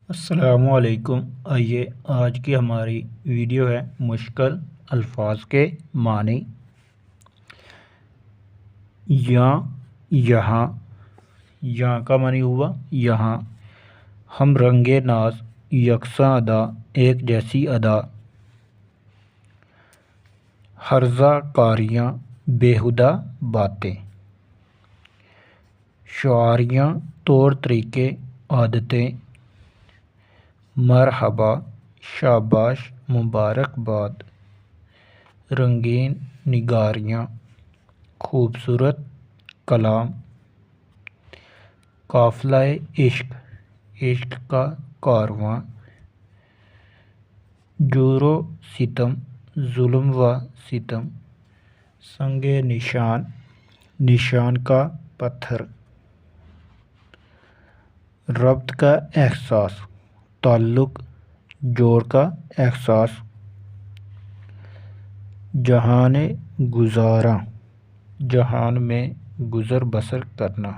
السلام علیکم۔ آئیے آج کی ہماری ویڈیو ہے مشکل الفاظ کے معنی۔ یہاں کا معنی ہوا یہاں۔ ہم رنگ ناز یکساں ادا، ایک جیسی ادا۔ ہرزہ کاریاں بیہودہ باتیں۔ شعاریہ طور طریقے عادتیں۔ مرحبا شاباش مبارکباد۔ رنگین نگاریاں خوبصورت کلام۔ قافلہ عشق عشق کا کارواں۔ جور و ستم ظلم و ستم۔ سنگ نشان نشان کا پتھر۔ ربط کا احساس تعلق جوڑ کا احساس۔ جہان گزارا جہان میں گزر بسر کرنا۔